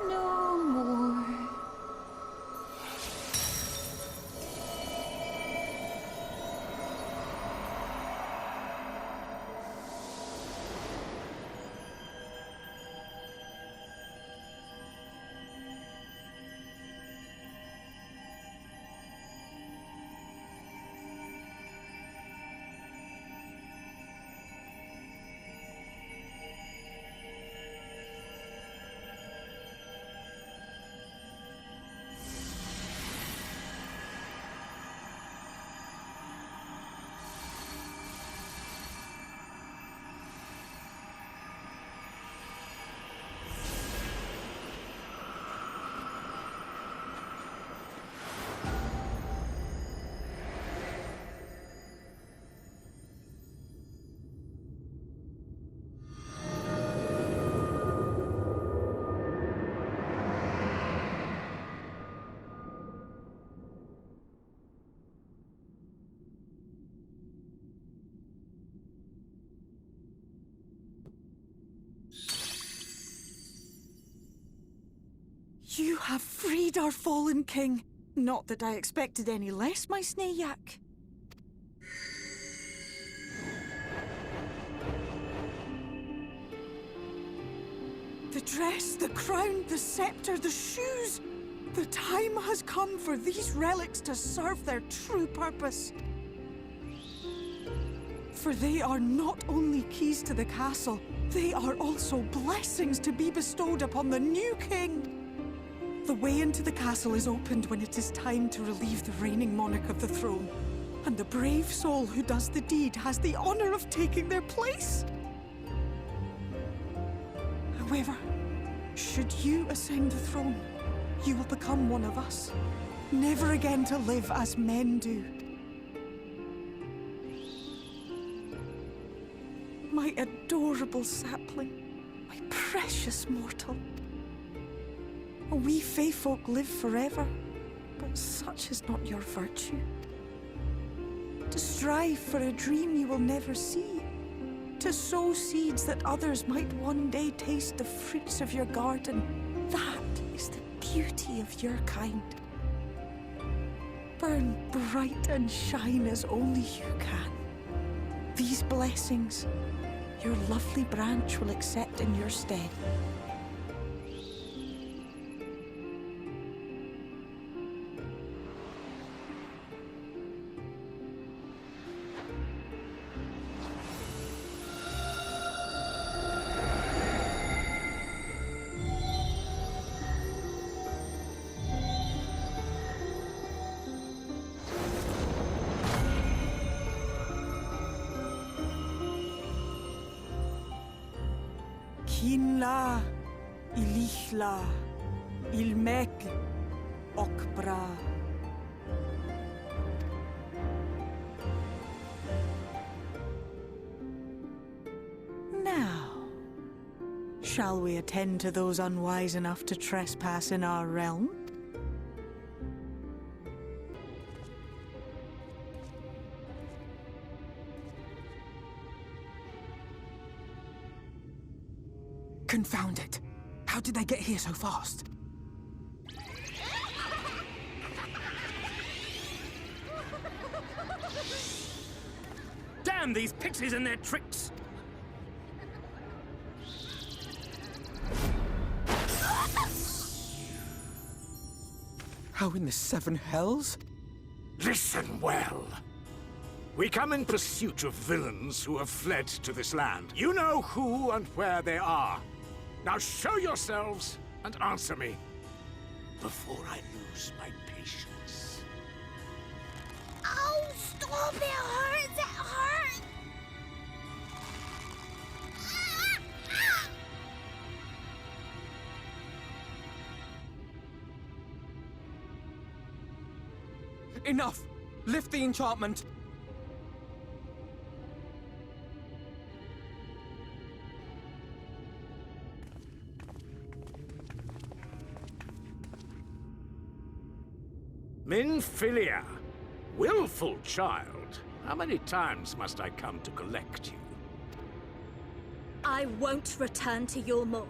No more. You have freed our fallen king. Not that I expected any less, my Snayak. The dress, the crown, the scepter, the shoes. The time has come for these relics to serve their true purpose. For they are not only keys to the castle, they are also blessings to be bestowed upon the new king. The way into the castle is opened when it is time to relieve the reigning monarch of the throne. And the brave soul who does the deed has the honor of taking their place. However, should you ascend the throne, you will become one of us, never again to live as men do. My adorable sapling, my precious mortal. We Fae folk live forever, but such is not your virtue. To strive for a dream you will never see, to sow seeds that others might one day taste the fruits of your garden, that is the beauty of your kind. Burn bright and shine as only you can. These blessings, your lovely branch will accept in your stead. Kinla, Ilichla, Ilmek, Okbra. Now, shall we attend to those unwise enough to trespass in our realm? Confound it! How did they get here so fast? Damn these pixies and their tricks! How in the seven hells? Listen well. We come in pursuit of villains who have fled to this land. You know who and where they are. Now show yourselves and answer me before I lose my patience. Oh, stop! It hurts! It hurts! Enough! Lift the enchantment! Minfilia, willful child. How many times must I come to collect you? I won't return to your maw.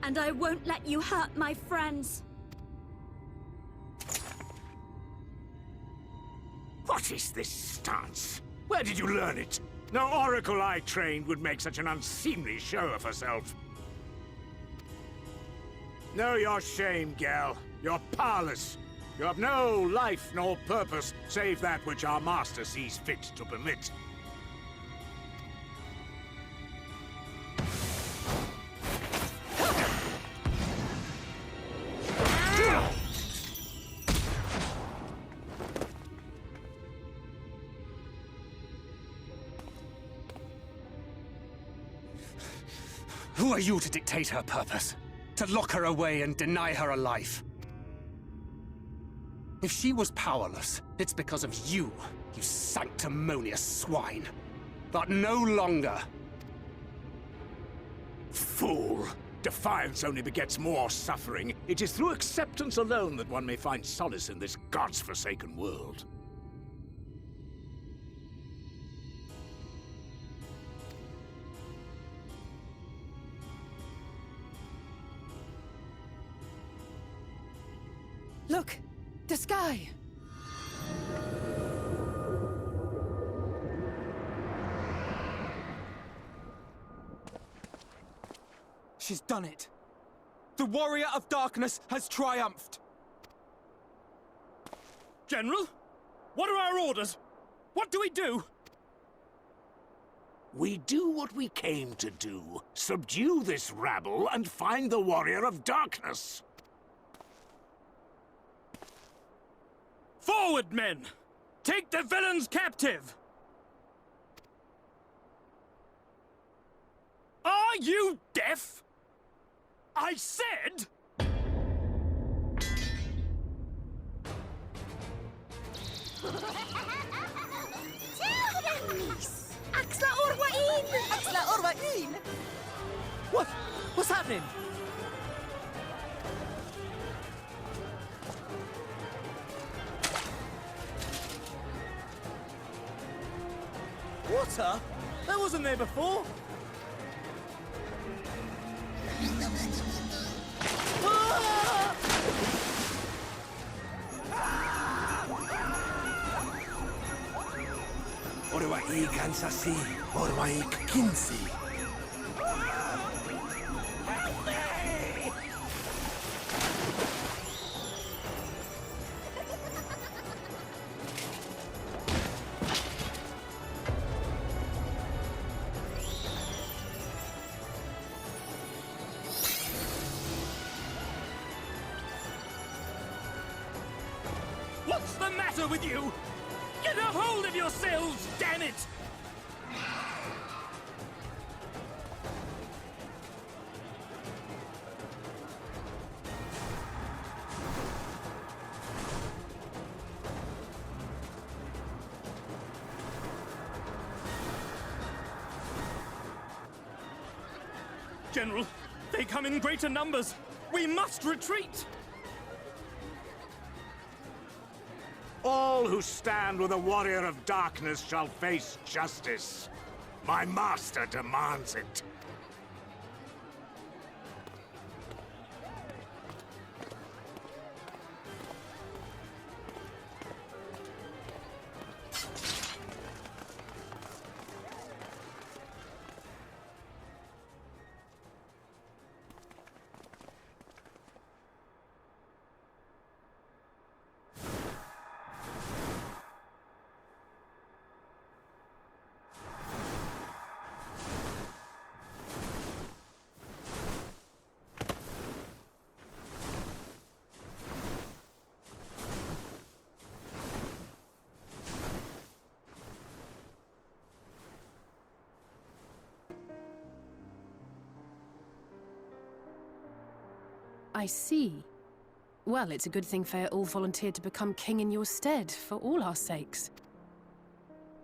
And I won't let you hurt my friends. What is this stance? Where did you learn it? No oracle I trained would make such an unseemly show of herself. Know your shame, gal. You're powerless. You have no life nor purpose, save that which our master sees fit to permit. Who are you to dictate her purpose? To lock her away and deny her a life? If she was powerless, it's because of you, you sanctimonious swine. But no longer. Fool! Defiance only begets more suffering. It is through acceptance alone that one may find solace in this god's-forsaken world. Look! The sky! She's done it. The Warrior of Darkness has triumphed. General? What are our orders? What do we do? We do what we came to do. Subdue this rabble and find the Warrior of Darkness. Forward, men! Take the villains captive! Are you deaf? I said... Terrorists! Axla Orwain! Axla Orwain! What's happening? Water? That wasn't there before. Orwa'i Kansasi, Orwa'i Kinsi. What's the matter with you? Get a hold of yourselves, damn it! General, they come in greater numbers. We must retreat! All who stand with a Warrior of Darkness shall face justice. My master demands it. I see. Well, it's a good thing Fëa volunteered to become king in your stead, for all our sakes.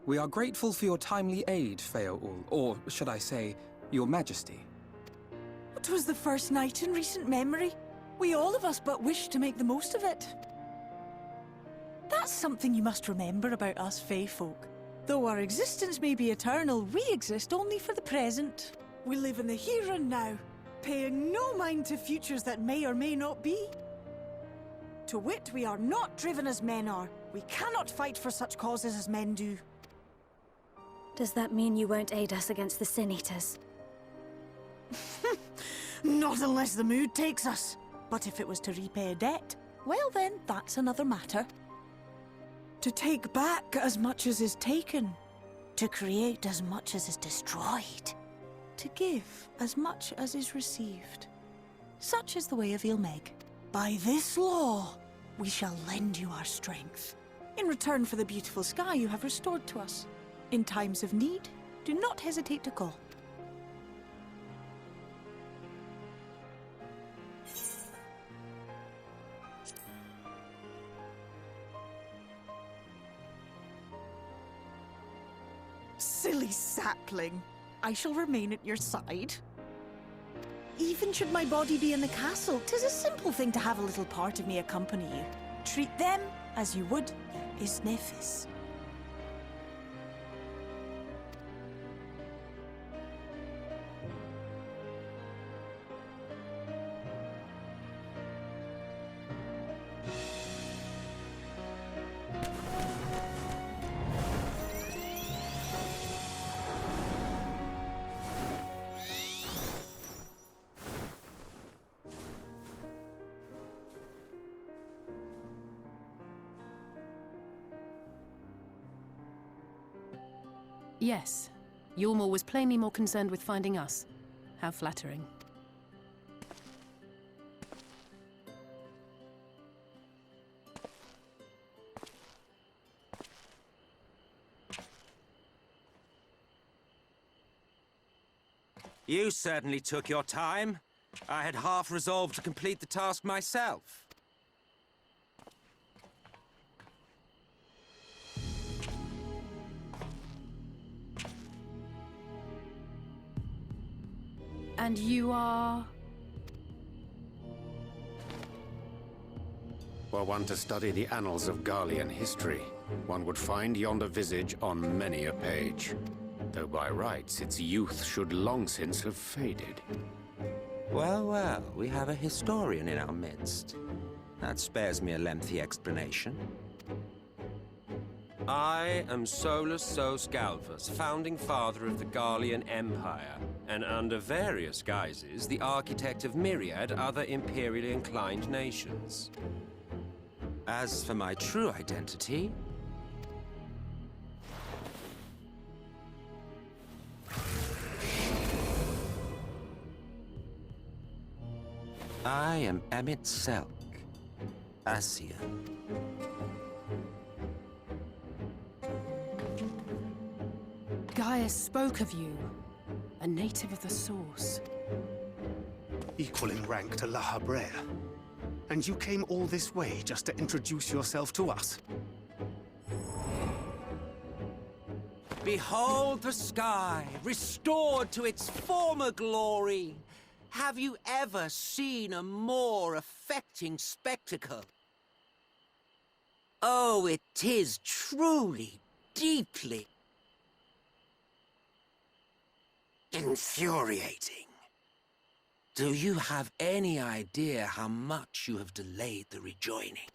We are grateful for your timely aid, Fëa, or should I say, your majesty. It was the first night in recent memory. We all of us but wished to make the most of it. That's something you must remember about us Fae folk. Though our existence may be eternal, we exist only for the present. We live in the here and now, paying no mind to futures that may or may not be. To wit, we are not driven as men are. We cannot fight for such causes as men do. Does that mean you won't aid us against the Sin Eaters? Not unless the mood takes us. But if it was to repay a debt, well then, that's another matter. To take back as much as is taken. To create as much as is destroyed. To give as much as is received. Such is the way of Ilmeg. By this law, we shall lend you our strength. In return for the beautiful sky you have restored to us. In times of need, do not hesitate to call. Silly sapling. I shall remain at your side. Even should my body be in the castle, 'tis a simple thing to have a little part of me accompany you. Treat them as you would Isnefis. Yes. Yulmor was plainly more concerned with finding us. How flattering. You certainly took your time. I had half resolved to complete the task myself. And you are... Were one to study the annals of Garlean history, one would find yonder visage on many a page. Though by rights its youth should long since have faded. Well, well, we have a historian in our midst. That spares me a lengthy explanation. I am Solus Sos Galvus, founding father of the Garlean Empire, and under various guises, the architect of myriad other imperially inclined nations. As for my true identity... I am Emmet Selk, Ascian. Gaius spoke of you. A native of the Source. Equal in rank to La Habrel. And you came all this way just to introduce yourself to us? Behold the sky, restored to its former glory. Have you ever seen a more affecting spectacle? Oh, it is truly, deeply infuriating. Do you have any idea how much you have delayed the rejoining?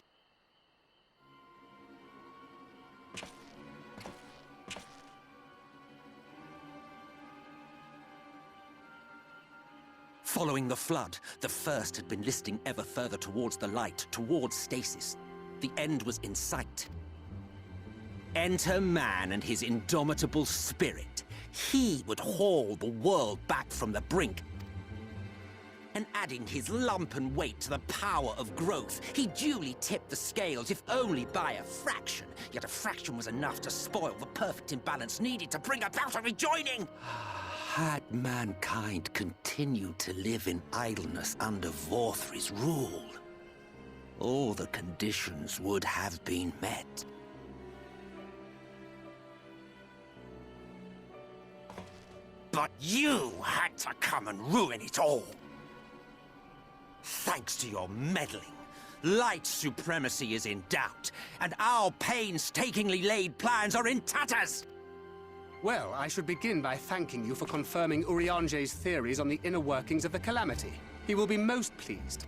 Following the flood, the First had been listing ever further towards the light, towards stasis. The end was in sight. Enter man and his indomitable spirit. He would haul the world back from the brink. And adding his lumpen weight to the power of growth, he duly tipped the scales, if only by a fraction. Yet a fraction was enough to spoil the perfect imbalance needed to bring about a rejoining. Had mankind continued to live in idleness under Vorthri's rule, all the conditions would have been met. But you had to come and ruin it all. Thanks to your meddling, light supremacy is in doubt, and our painstakingly laid plans are in tatters. Well, I should begin by thanking you for confirming Urianger's theories on the inner workings of the Calamity. He will be most pleased.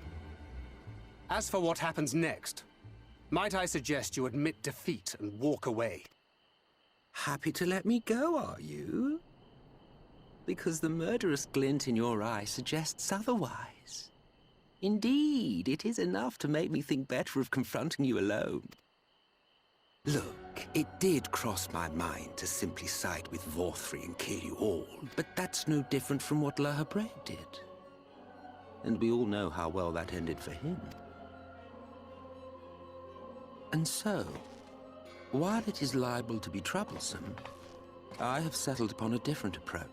As for what happens next, might I suggest you admit defeat and walk away? Happy to let me go, are you? Because the murderous glint in your eye suggests otherwise. Indeed, it is enough to make me think better of confronting you alone. Look, it did cross my mind to simply side with Vorthri and kill you all, but that's no different from what Lahabrea did. And we all know how well that ended for him. And so, while it is liable to be troublesome, I have settled upon a different approach.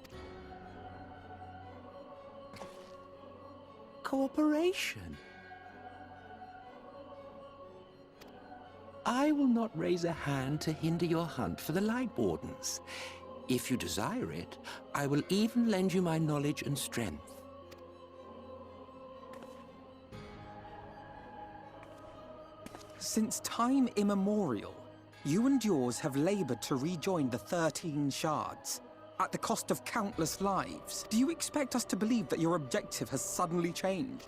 Cooperation. I will not raise a hand to hinder your hunt for the Lightwardens. If you desire it, I will even lend you my knowledge and strength. Since time immemorial, you and yours have labored to rejoin the 13 shards, at the cost of countless lives. Do you expect us to believe that your objective has suddenly changed?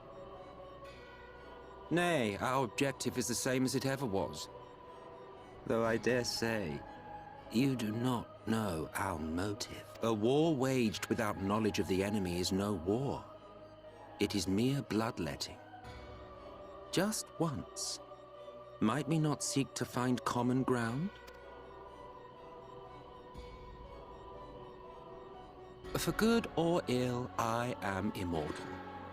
Nay, our objective is the same as it ever was. Though I dare say, you do not know our motive. A war waged without knowledge of the enemy is no war. It is mere bloodletting. Just once, might we not seek to find common ground? For good or ill, I am immortal.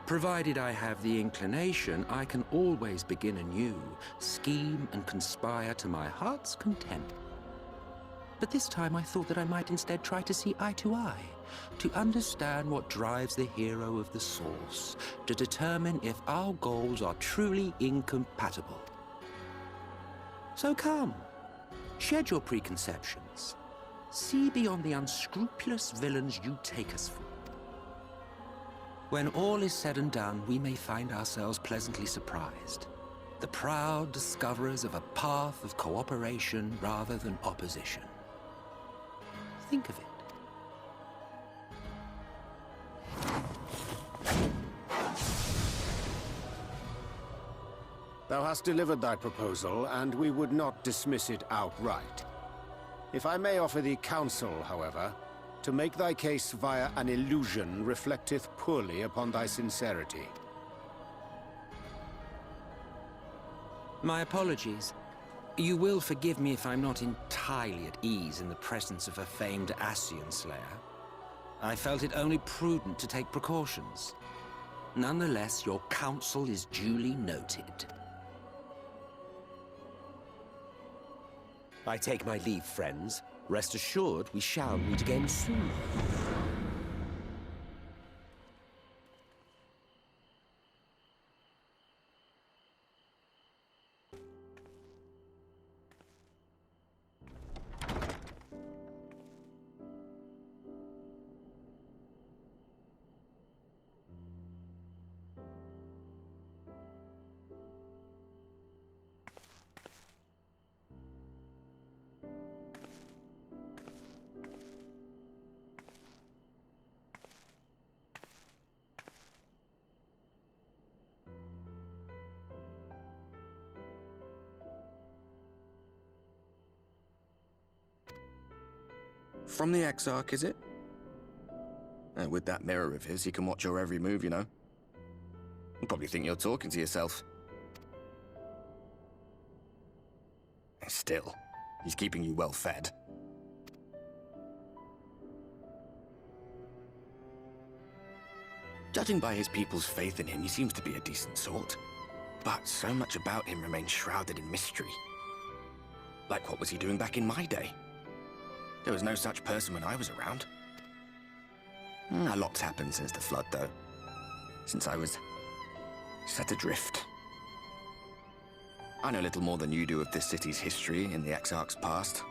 Provided I have the inclination, I can always begin anew, scheme and conspire to my heart's content. But this time I thought that I might instead try to see eye to eye, to understand what drives the hero of the source, to determine if our goals are truly incompatible. So come, shed your preconceptions. See beyond the unscrupulous villains you take us for. When all is said and done, we may find ourselves pleasantly surprised. The proud discoverers of a path of cooperation rather than opposition. Think of it. Thou hast delivered thy proposal, and we would not dismiss it outright. If I may offer thee counsel, however, to make thy case via an illusion reflecteth poorly upon thy sincerity. My apologies. You will forgive me if I'm not entirely at ease in the presence of a famed Ascian slayer. I felt it only prudent to take precautions. Nonetheless, your counsel is duly noted. I take my leave, friends. Rest assured, we shall meet again soon. From the Exarch, is it? With that mirror of his, he can watch your every move, you know. He'll probably think you're talking to yourself. Still, he's keeping you well fed. Judging by his people's faith in him, he seems to be a decent sort. But so much about him remains shrouded in mystery. Like, what was he doing back in my day? There was no such person when I was around. A lot's happened since the Flood, though. Since I was set adrift. I know little more than you do of this city's history in the Exarch's past.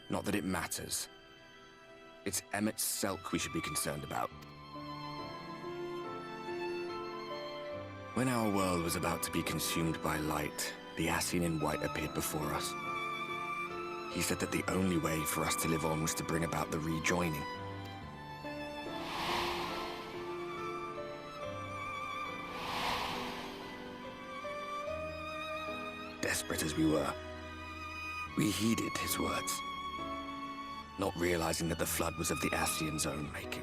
Not that it matters. It's Emmett's Selk we should be concerned about. When our world was about to be consumed by light, the Ascian in white appeared before us. He said that the only way for us to live on was to bring about the rejoining. Desperate as we were, we heeded his words, not realizing that the flood was of the Ascians' own making.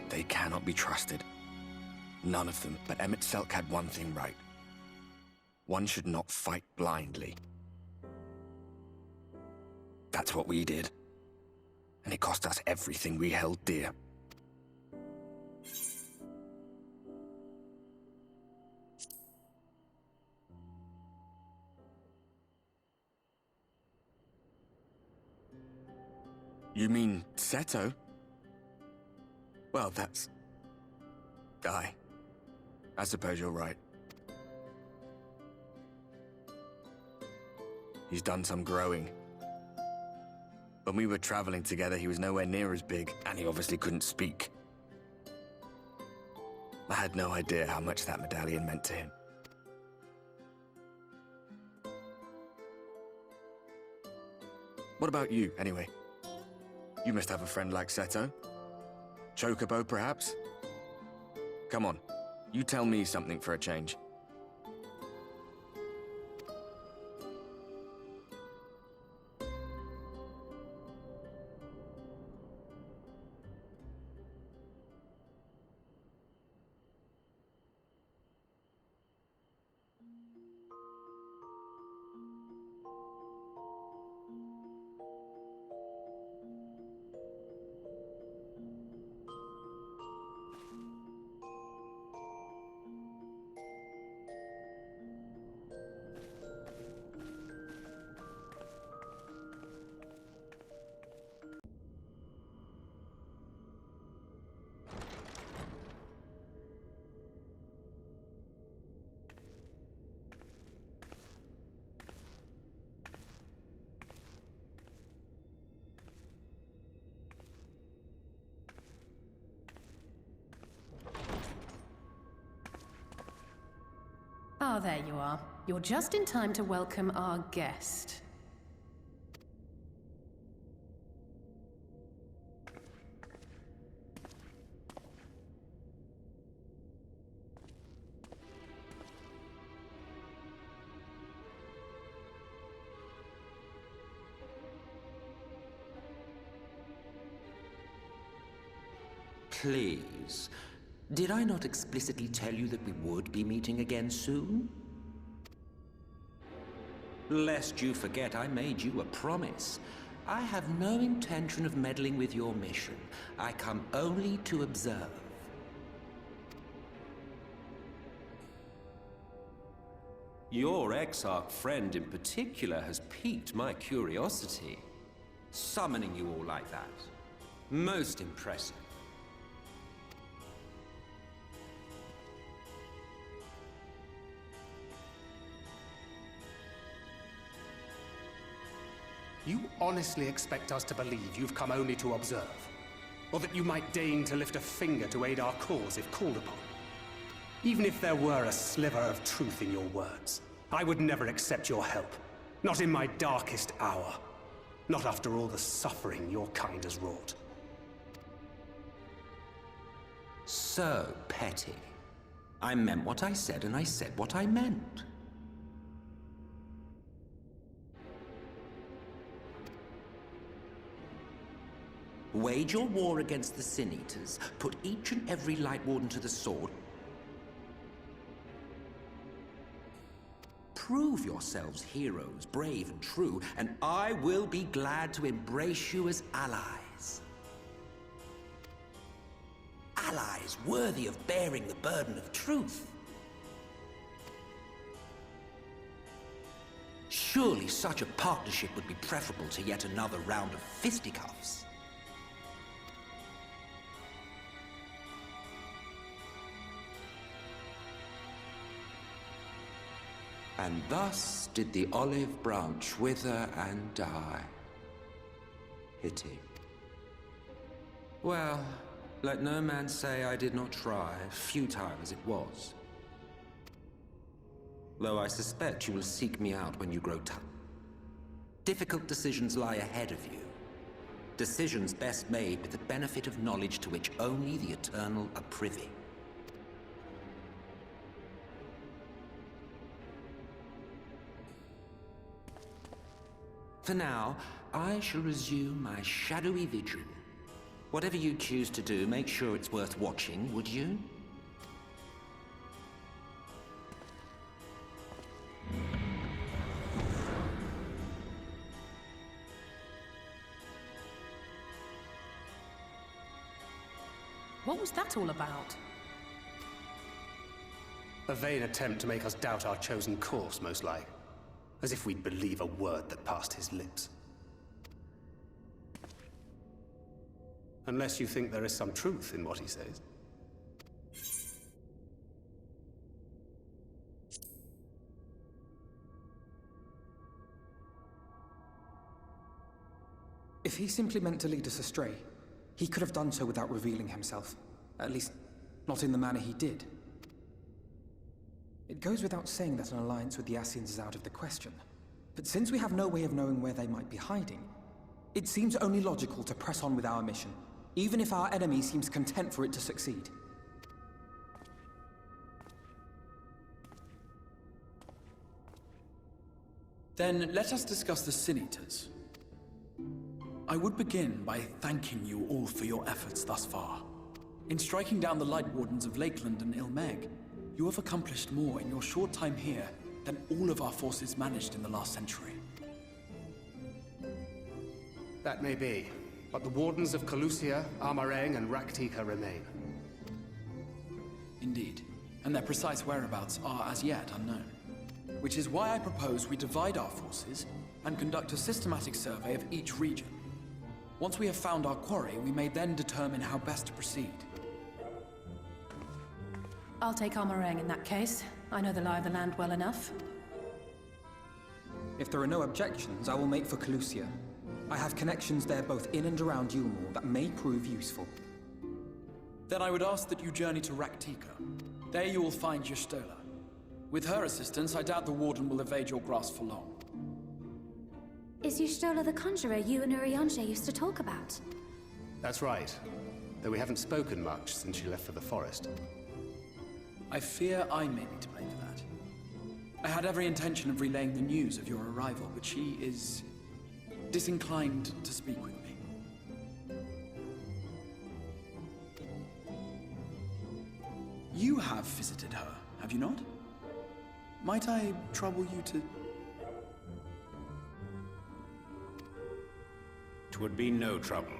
They cannot be trusted. None of them. But Emmett Selk had one thing right. One should not fight blindly. That's what we did. And it cost us everything we held dear. You mean Seto? Well, that's... I suppose you're right. He's done some growing. When we were traveling together, he was nowhere near as big, and he obviously couldn't speak. I had no idea how much that medallion meant to him. What about you, anyway? You must have a friend like Seto. Chocobo, perhaps? Come on, you tell me something for a change. Ah, there you are. You're just in time to welcome our guest. Please. Did I not explicitly tell you that we would be meeting again soon? Lest you forget, I made you a promise. I have no intention of meddling with your mission. I come only to observe. Your exarch friend in particular has piqued my curiosity. Summoning you all like that. Most impressive. You honestly expect us to believe you've come only to observe? Or that you might deign to lift a finger to aid our cause if called upon? Even if there were a sliver of truth in your words, I would never accept your help. Not in my darkest hour. Not after all the suffering your kind has wrought. So petty. I meant what I said, and I said what I meant. Wage your war against the Sin Eaters. Put each and every Lightwarden to the sword. Prove yourselves heroes, brave and true, and I will be glad to embrace you as allies. Allies worthy of bearing the burden of truth. Surely such a partnership would be preferable to yet another round of fisticuffs. And thus did the olive branch wither and die. Pity. Well, let no man say I did not try, futile as it was. Though I suspect you will seek me out when you grow Difficult decisions lie ahead of you. Decisions best made with the benefit of knowledge to which only the Eternal are privy. For now, I shall resume my shadowy vigil. Whatever you choose to do, make sure it's worth watching, would you? What was that all about? A vain attempt to make us doubt our chosen course, most like. As if we'd believe a word that passed his lips. Unless you think there is some truth in what he says. If he simply meant to lead us astray, he could have done so without revealing himself. At least, not in the manner he did. It goes without saying that an alliance with the Scions is out of the question. But since we have no way of knowing where they might be hiding, it seems only logical to press on with our mission, even if our enemy seems content for it to succeed. Then let us discuss the Sin-Eaters. I would begin by thanking you all for your efforts thus far. In striking down the Lightwardens of Lakeland and Ilmeg, you have accomplished more in your short time here than all of our forces managed in the last century. That may be, but the Wardens of Calusia, Armarang, and Raktika remain. Indeed, and their precise whereabouts are as yet unknown. Which is why I propose we divide our forces and conduct a systematic survey of each region. Once we have found our quarry, we may then determine how best to proceed. I'll take Armarang in that case. I know the lie of the land well enough. If there are no objections, I will make for Calusia. I have connections there both in and around Yulmore that may prove useful. Then I would ask that you journey to Raktika. There you will find Y'shtola. With her assistance, I doubt the Warden will evade your grasp for long. Is Y'shtola the conjurer you and Urianger used to talk about? That's right. Though we haven't spoken much since she left for the forest. I fear I may be to blame for that. I had every intention of relaying the news of your arrival, but she is disinclined to speak with me. You have visited her, have you not? Might I trouble you to... Twould be no trouble.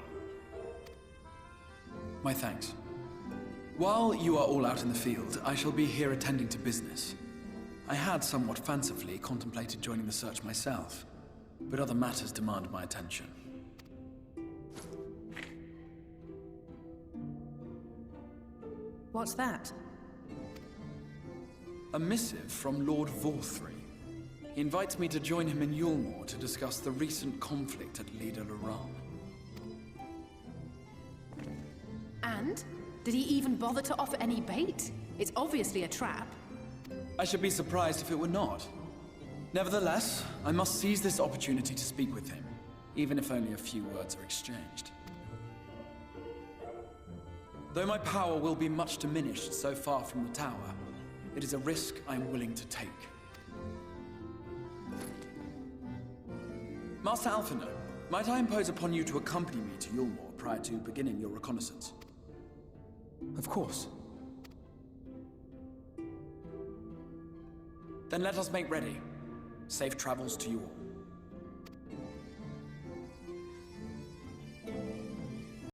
My thanks. While you are all out in the field, I shall be here attending to business. I had somewhat fancifully contemplated joining the search myself, but other matters demand my attention. What's that? A missive from Lord Vorthry. He invites me to join him in Yulmore to discuss the recent conflict at Lida Luran. And? Did he even bother to offer any bait? It's obviously a trap. I should be surprised if it were not. Nevertheless, I must seize this opportunity to speak with him, even if only a few words are exchanged. Though my power will be much diminished so far from the tower, it is a risk I am willing to take. Master Alphinaud, might I impose upon you to accompany me to Yulmore prior to beginning your reconnaissance? Of course. Then let us make ready. Safe travels to you all.